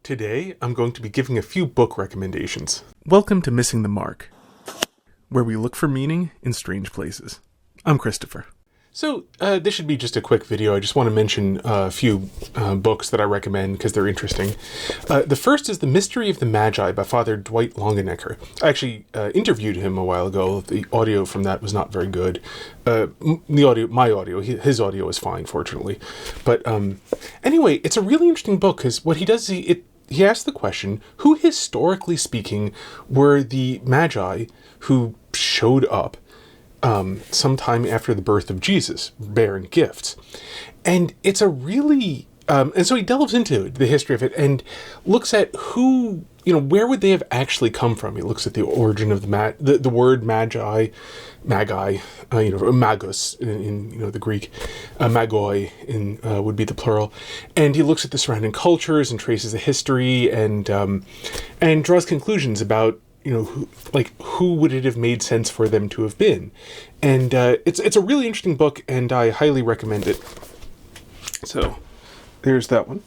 Today, I'm going to be giving a few book recommendations. Welcome to Missing the Mark, where we look for meaning in strange places. I'm Christopher. So, this should be just a quick video. I just want to mention a few books that I recommend because they're interesting. The first is The Mystery of the Magi by Father Dwight Longenecker. I actually interviewed him a while ago. The audio from that was not very good. My audio, his audio is fine, fortunately. But anyway, it's a really interesting book because what he does is he asks the question, who historically speaking were the Magi who showed up sometime after the birth of Jesus, bearing gifts? And it's a really, and so he delves into the history of it and looks at who, where would they have actually come from? He looks at the origin of the word magi, magos in the Greek, magoi would be the plural, and he looks at the surrounding cultures and traces the history and draws conclusions about who would it have made sense for them to have been. And it's a really interesting book, and I highly recommend it. So, there's that one.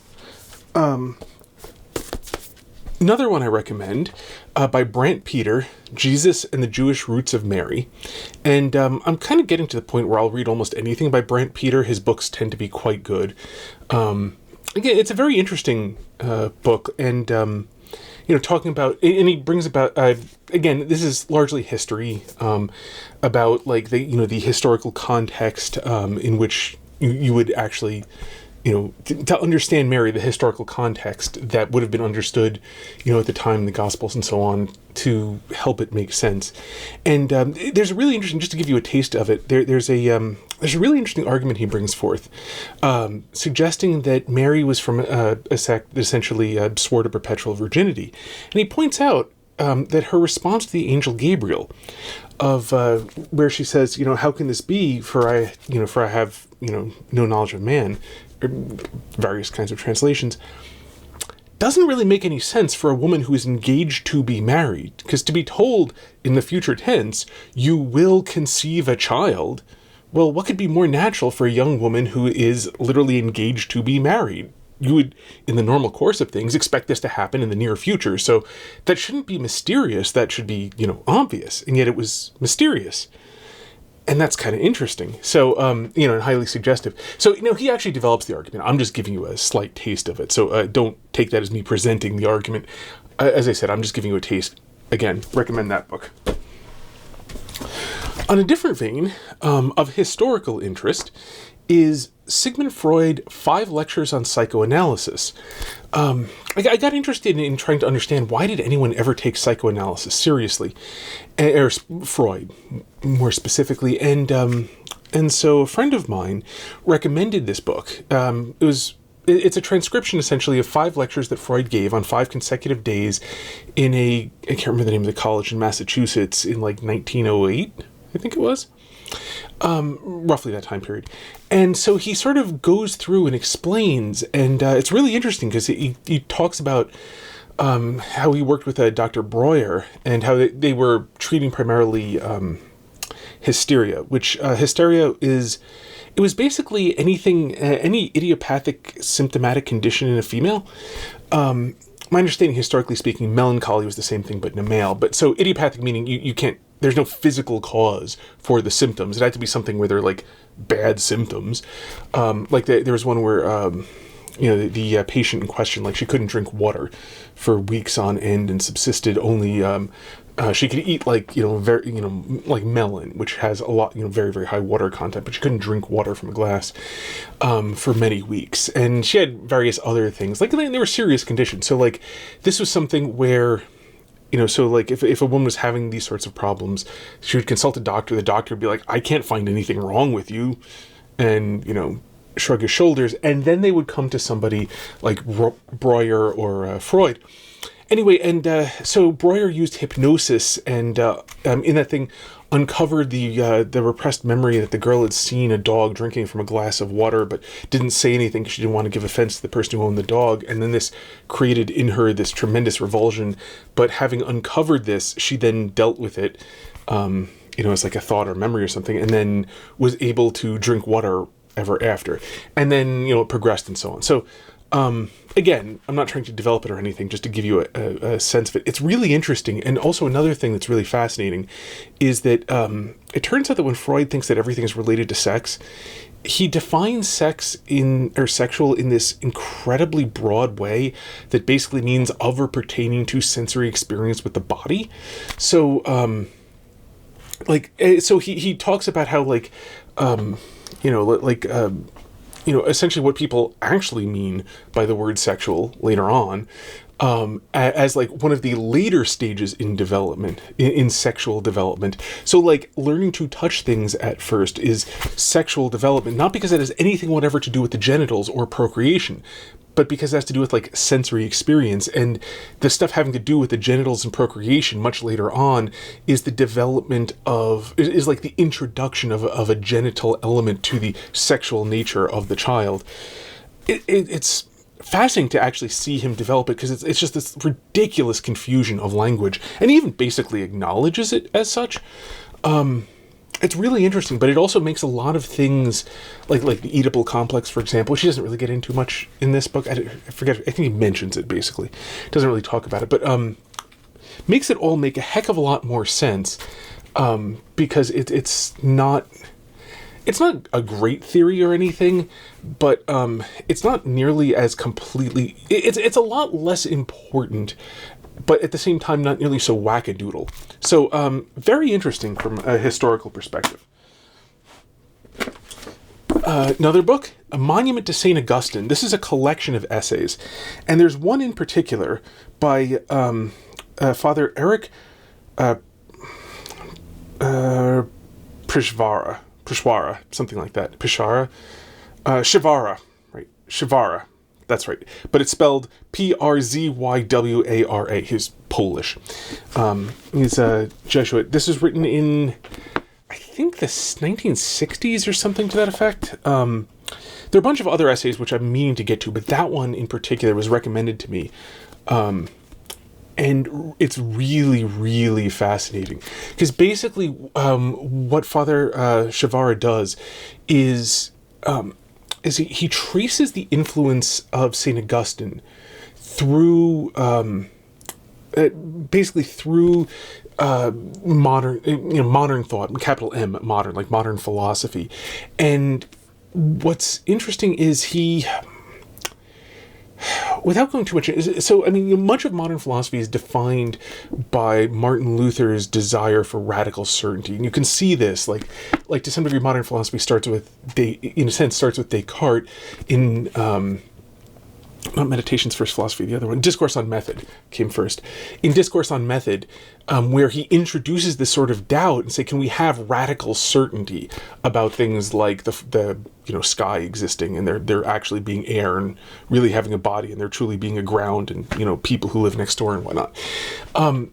Another one I recommend, by Brant, Pitre, Jesus and the Jewish Roots of Mary. And I'm kind of getting to the point where I'll read almost anything by Brant, Pitre. His books tend to be quite good. Again, it's a very interesting book, and talking about, and he brings about, again, this is largely history, about the historical context in which you would actually, to understand Mary, the historical context that would have been understood, at the time in the Gospels and so on, to help it make sense. And there's a really interesting, just to give you a taste of it, there's a really interesting argument he brings forth, suggesting that Mary was from a sect that essentially swore to perpetual virginity. And he points out that her response to the angel Gabriel, of where she says, how can this be? For I have no knowledge of man, or various kinds of translations, doesn't really make any sense for a woman who is engaged to be married, because to be told in the future tense, you will conceive a child. Well, what could be more natural for a young woman who is literally engaged to be married? You would, in the normal course of things, expect this to happen in the near future. So that shouldn't be mysterious. That should be, obvious. And yet it was mysterious. And that's kind of interesting. So, and highly suggestive. So, he actually develops the argument. I'm just giving you a slight taste of it. So don't take that as me presenting the argument. As I said, I'm just giving you a taste. Again, recommend that book. On a different vein, of historical interest, is Sigmund Freud, 5 Lectures on Psychoanalysis. I got interested in trying to understand, why did anyone ever take psychoanalysis seriously? Or Freud, more specifically. And so a friend of mine recommended this book. It's a transcription, essentially, of 5 lectures that Freud gave on 5 consecutive days in I can't remember the name of the college in Massachusetts, in 1908, I think it was. Roughly that time period. And so he sort of goes through and explains, and it's really interesting because he talks about how he worked with Dr. Breuer, and how they were treating primarily hysteria, which hysteria it was basically any idiopathic symptomatic condition in a female. My understanding, historically speaking, melancholy was the same thing, but in a male. But so idiopathic meaning you can't, there's no physical cause for the symptoms. It had to be something where they're bad symptoms. There was one where, the patient in question, she couldn't drink water for weeks on end and subsisted only, she could eat very, melon, which has a lot, very, very high water content, but she couldn't drink water from a glass, for many weeks. And she had various other things, they were serious conditions. So this was something where, if a woman was having these sorts of problems, she would consult a doctor. The doctor would be like, I can't find anything wrong with you. And, shrug his shoulders. And then they would come to somebody like Breuer or Freud. Anyway, and so Breuer used hypnosis and in that thing uncovered the repressed memory that the girl had seen a dog drinking from a glass of water, but didn't say anything because she didn't want to give offense to the person who owned the dog. And then this created in her this tremendous revulsion. But having uncovered this, she then dealt with it, as a thought or memory or something, and then was able to drink water ever after. And then, it progressed and so on. So Again, I'm not trying to develop it or anything, just to give you a sense of it. It's really interesting. And also another thing that's really fascinating is that it turns out that when Freud thinks that everything is related to sex, he defines sexual in this incredibly broad way that basically means of or pertaining to sensory experience with the body. So, he talks about how, essentially what people actually mean by the word sexual later on, as like one of the later stages in development, in sexual development. So like learning to touch things at first is sexual development, not because it has anything whatever to do with the genitals or procreation, but because it has to do with like sensory experience. And the stuff having to do with the genitals and procreation much later on is the development is like the introduction of a genital element to the sexual nature of the child. It's fascinating to actually see him develop it, because it's just this ridiculous confusion of language, and he even basically acknowledges it as such. It's really interesting, but it also makes a lot of things like the Oedipal complex, for example, which he doesn't really get into much in this book. I forget. I think he mentions it basically. Doesn't really talk about it, but makes it all make a heck of a lot more sense, because it's not a great theory or anything, but it's not nearly as completely. It's a lot less important, but at the same time not nearly so wackadoodle. So very interesting from a historical perspective. Another book, A Monument to St. Augustine. This is a collection of essays, and there's one in particular by Father Erich Przywara, something like that. Przywara, right? Przywara, that's right. But it's spelled Przywara. He's Polish. He's a Jesuit. This is written in, I think, the 1960s or something to that effect. There are a bunch of other essays which I'm meaning to get to, but that one in particular was recommended to me. And it's really, really fascinating, because basically what Father Przywara does is he traces the influence of St. Augustine through modern thought, capital M, modern, like modern philosophy. And what's interesting is he, without going too much, much of modern philosophy is defined by Martin Luther's desire for radical certainty, and you can see this, like to some degree, modern philosophy starts with Descartes in not Meditations First Philosophy, the other one, Discourse on Method came first. In Discourse on Method, where he introduces this sort of doubt and say, can we have radical certainty about things like the sky existing, and there actually being air and really having a body, and there truly being a ground, and people who live next door and whatnot.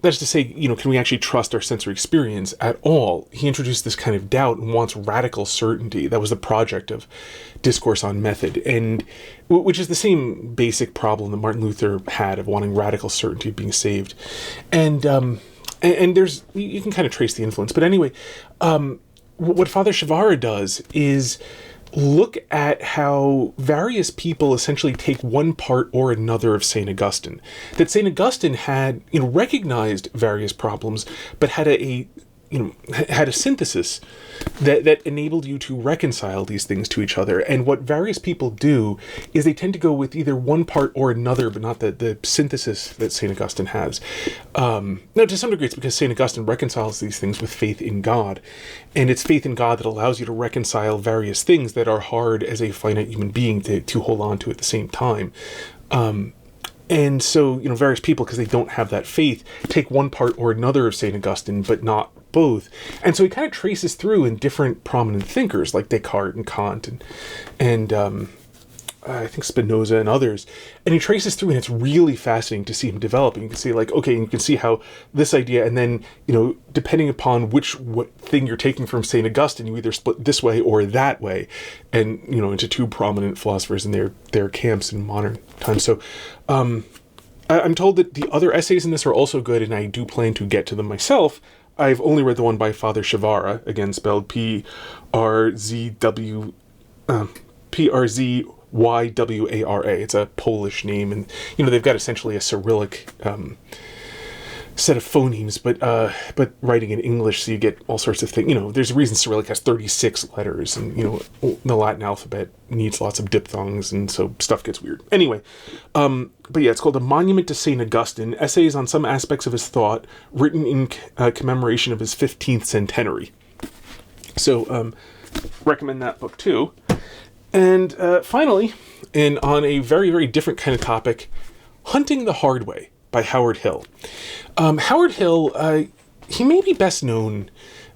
That's to say, can we actually trust our sensory experience at all? He introduced this kind of doubt and wants radical certainty. That was the project of Discourse on Method, and which is the same basic problem that Martin Luther had of wanting radical certainty of being saved. And there's, you can kind of trace the influence. But anyway, what Father Przywara does is look at how various people essentially take one part or another of St. Augustine. That St. Augustine had, recognized various problems, but had a synthesis that enabled you to reconcile these things to each other. And what various people do is they tend to go with either one part or another, but not the synthesis that St. Augustine has. Now, to some degree, it's because St. Augustine reconciles these things with faith in God. And it's faith in God that allows you to reconcile various things that are hard as a finite human being to hold on to at the same time. And so, various people, because they don't have that faith, take one part or another of St. Augustine, but not both. And so he kind of traces through in different prominent thinkers like Descartes and Kant and I think Spinoza and others. And he traces through, and it's really fascinating to see him developing. You can see you can see how this idea, and then, depending upon what thing you're taking from St. Augustine, you either split this way or that way, and, into two prominent philosophers and their camps in modern times. So, I'm told that the other essays in this are also good, and I do plan to get to them myself. I've only read the one by Father Przywara, again spelled Przywara. Ywara. It's a Polish name, and they've got essentially a Cyrillic set of phonemes, but writing in English, so you get all sorts of things. There's a reason Cyrillic has 36 letters, and the Latin alphabet needs lots of diphthongs, and so stuff gets weird. Anyway, but yeah, it's called A Monument to St Augustine: Essays on Some Aspects of His Thought, written in commemoration of his 15th centenary. So, recommend that book too. And finally, and on a very, very different kind of topic, Hunting the Hard Way by Howard Hill. Howard Hill, he may be best known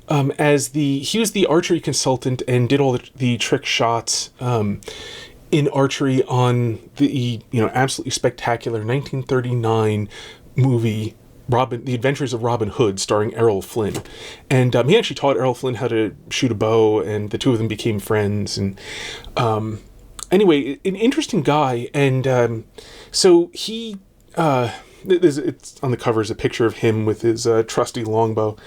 as he was the archery consultant and did all the trick shots in archery on the absolutely spectacular 1939 movie The Adventures of Robin Hood, starring Errol Flynn. And he actually taught Errol Flynn how to shoot a bow, and the two of them became friends. And anyway, an interesting guy. And so he... it's on the cover is a picture of him with his trusty longbow.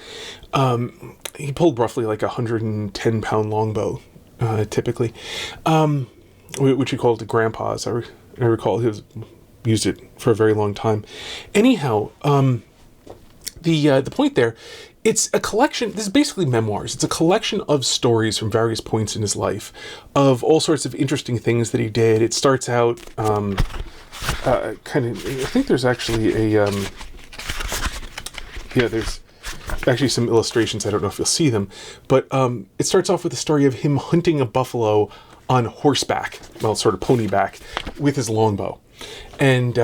He pulled roughly like 110-pound longbow, typically, which he called the grandpa's. I recall he used it for a very long time. Anyhow, the point there, it's a collection. This is basically memoirs. It's a collection of stories from various points in his life, of all sorts of interesting things that he did. It starts out. I think there's actually there's actually some illustrations. I don't know if you'll see them, but it starts off with a story of him hunting a buffalo on horseback, well, sort of ponyback, with his longbow, and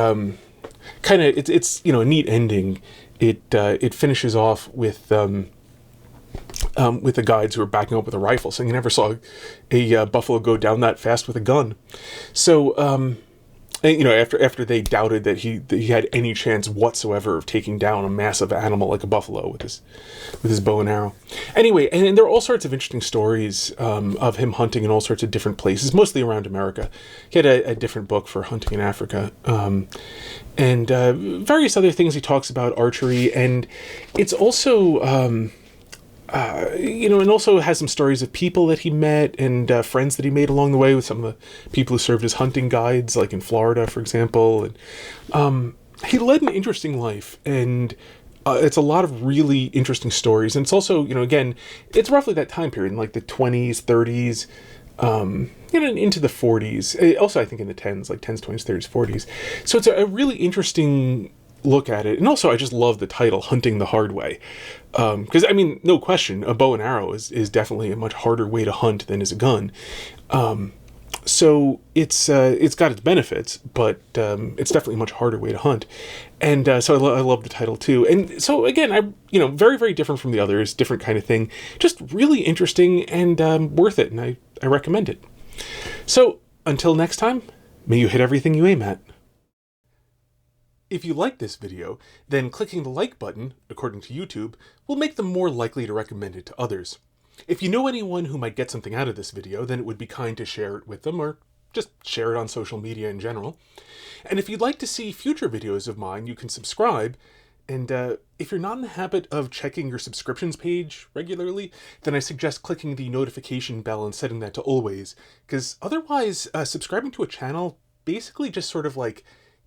it's a neat ending. It finishes off with the guides who are backing up with a rifle, saying you never saw a buffalo go down that fast with a gun. So. After they doubted that he had any chance whatsoever of taking down a massive animal like a buffalo with his bow and arrow. Anyway, and there are all sorts of interesting stories of him hunting in all sorts of different places, mostly around America. He had a different book for hunting in Africa, and various other things. He talks about archery, and it's also. And also has some stories of people that he met and friends that he made along the way with some of the people who served as hunting guides, like in Florida, for example. And he led an interesting life, and it's a lot of really interesting stories. And it's also, again, it's roughly that time period, in like the 20s, 30s, into the 40s. Also, I think in the 10s, like 10s, 20s, 30s, 40s. So it's a really interesting look at it. And also, I just love the title, Hunting the Hard Way. Because, no question, a bow and arrow is definitely a much harder way to hunt than is a gun. So it's got its benefits, but it's definitely a much harder way to hunt. And so I love the title too. And so again, very, very different from the others, different kind of thing. Just really interesting and worth it, and I recommend it. So until next time, may you hit everything you aim at. If you like this video, then clicking the like button, according to YouTube, will make them more likely to recommend it to others. If you know anyone who might get something out of this video, then it would be kind to share it with them, or just share it on social media in general. And if you'd like to see future videos of mine, you can subscribe. And if you're not in the habit of checking your subscriptions page regularly, then I suggest clicking the notification bell and setting that to always, because otherwise subscribing to a channel basically just sort of like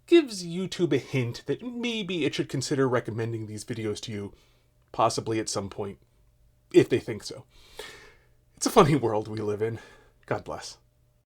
gives YouTube a hint that maybe it should consider recommending these videos to you, possibly at some point, if they think so. It's a funny world we live in. God bless.